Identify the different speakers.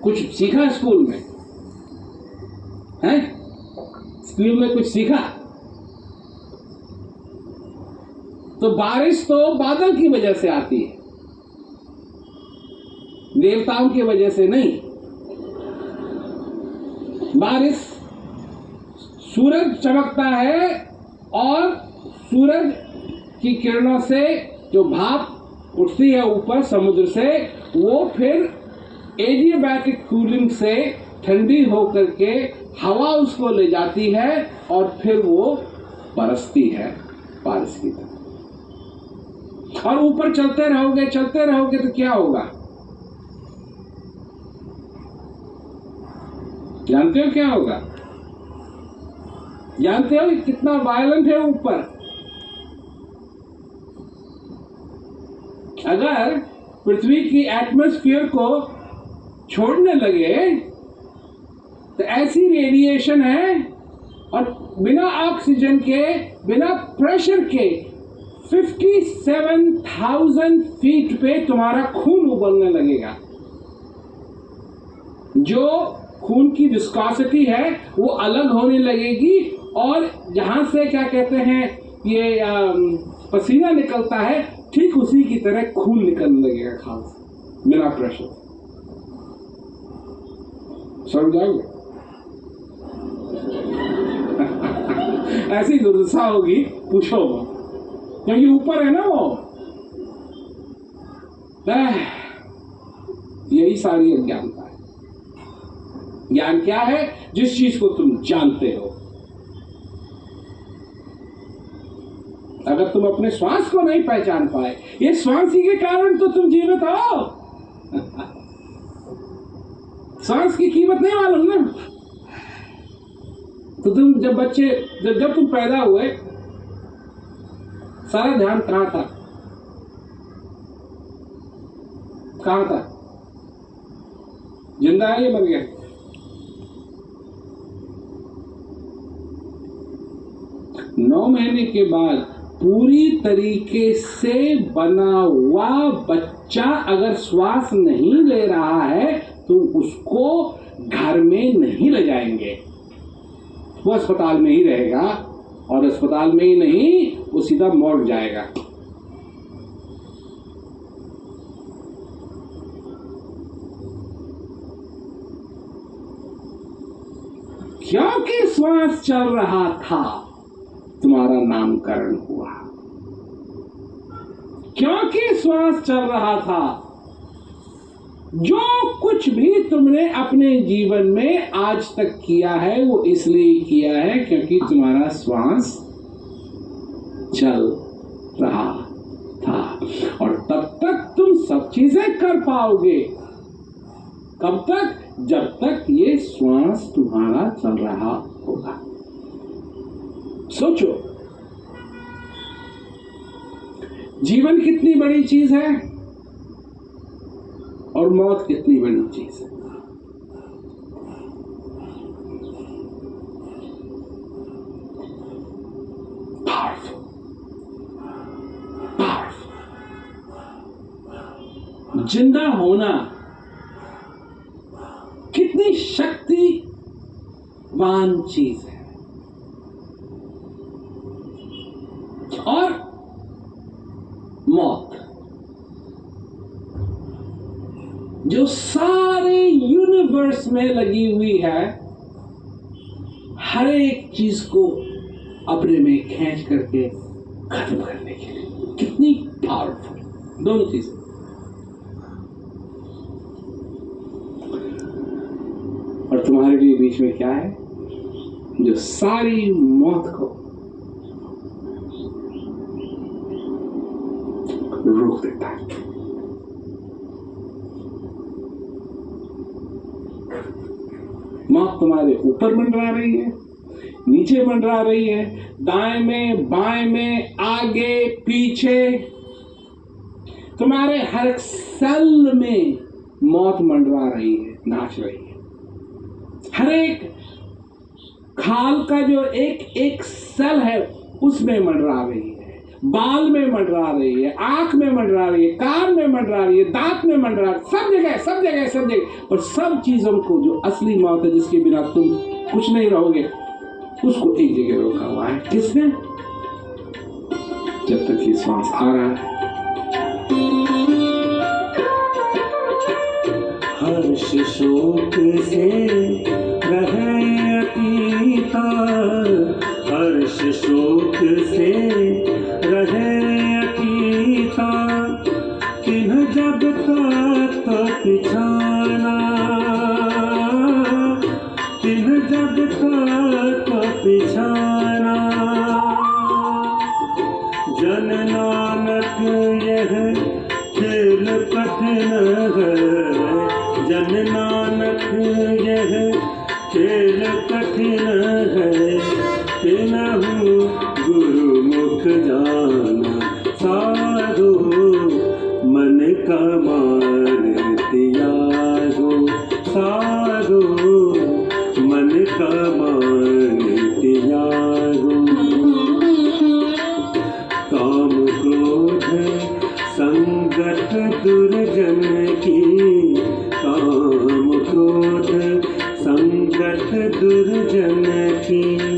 Speaker 1: कुछ सीखा स्कूल में? हैं? स्कूल में कुछ सीखा? तो बारिश तो बादल की वजह से आती है, देवताओं की वजह से नहीं। बारिश, सूरज चमकता है और सूरज की किरणों से जो भाप उठती है ऊपर समुद्र से, वो फिर एडियाबैटिक कूलिंग से ठंडी होकर के हवा उसको ले जाती है और फिर वो बरसती है बारिश की तरह। और ऊपर चलते रहोगे तो क्या होगा? जानते हो क्या होगा? जानते हो कितना वायलेंट है ऊपर? अगर पृथ्वी की एटमॉस्फेयर को छोड़ने लगे तो ऐसी रेडिएशन है, और बिना ऑक्सीजन के, बिना प्रेशर के 57,000 फीट पे तुम्हारा खून उबलने लगेगा। जो खून की विस्कोसिटी है वो अलग होने लगेगी, और जहां से क्या कहते हैं ये पसीना निकलता है, ठीक उसी की तरह खून निकलने लगेगा खाल से बिना प्रेशर। समझ जाओगे? ऐसी दुर्दशा होगी, पूछो, क्योंकि ऊपर है ना वो। यही सारी अज्ञानता है। ज्ञान क्या है? जिस चीज को तुम जानते हो। अगर तुम अपने श्वास को नहीं पहचान पाए, ये श्वास ही के कारण तो तुम जीवित हो। श्वास की कीमत नहीं मालूम ना, तो तुम जब तुम पैदा हुए, सारा ध्यान कहां था? कहां था? जिंदा है या मर गया? नौ महीने के बाद पूरी तरीके से बना हुआ बच्चा अगर श्वास नहीं ले रहा है तो उसको घर में नहीं ले जाएंगे, वो अस्पताल में ही रहेगा, और अस्पताल में ही नहीं, वो सीधा मर जाएगा। क्योंकि श्वास चल रहा था, तुम्हारा नामकरण हुआ। क्योंकि श्वास चल रहा था, जो कुछ भी तुमने अपने जीवन में आज तक किया है वो इसलिए किया है क्योंकि तुम्हारा श्वास चल रहा था। और तब तक तुम सब चीजें कर पाओगे। कब तक? जब तक ये श्वास तुम्हारा चल रहा होगा। सोचो, जीवन कितनी बड़ी चीज है और मौत कितनी बड़ी चीज है। जिंदा होना कितनी शक्तिवान चीज है, और मौत जो सारे यूनिवर्स में लगी हुई है, हर एक चीज को अपने में खींच करके खत्म करने के लिए। कितनी पावरफुल दोनों चीजें। और तुम्हारे लिए बीच में क्या है जो सारी मौत को रोक देता है। मौत तुम्हारे ऊपर मंडरा रही है, नीचे मंडरा रही है, दाएं में, बाएं में, आगे पीछे, तुम्हारे हर एक सेल में मौत मंडरा रही है, नाच रही है। हर एक खाल का जो एक एक सेल है उसमें मंडरा रही है। बाल में मंडरा रही है, आंख में मंडरा रही है, कान में मंडरा रही है, दांत में मंडरा रही है, सब जगह सब जगह सब जगह। पर सब चीजों को जो असली मौत है, जिसके बिना तुम कुछ नहीं रहोगे, उसको एक जगह रोका हुआ है। किसने? जब तक ये श्वास आ रहा है।
Speaker 2: हर्ष शोक से रहे अतीता, हर्ष शोक से रहे अतीता, किन्ह जब तक पिछाना, किन्ह जब तक पिछाना। जन नानक यह खेल कठिन है, जन नानक यह खेल कठिन है, तिनहु गुरुमुख जाना साधु, मन का मान त्यागो साधु, मन का मान त्यागो। काम क्रोध संगत दुर्जन की, काम क्रोध संगत दुर्जन की,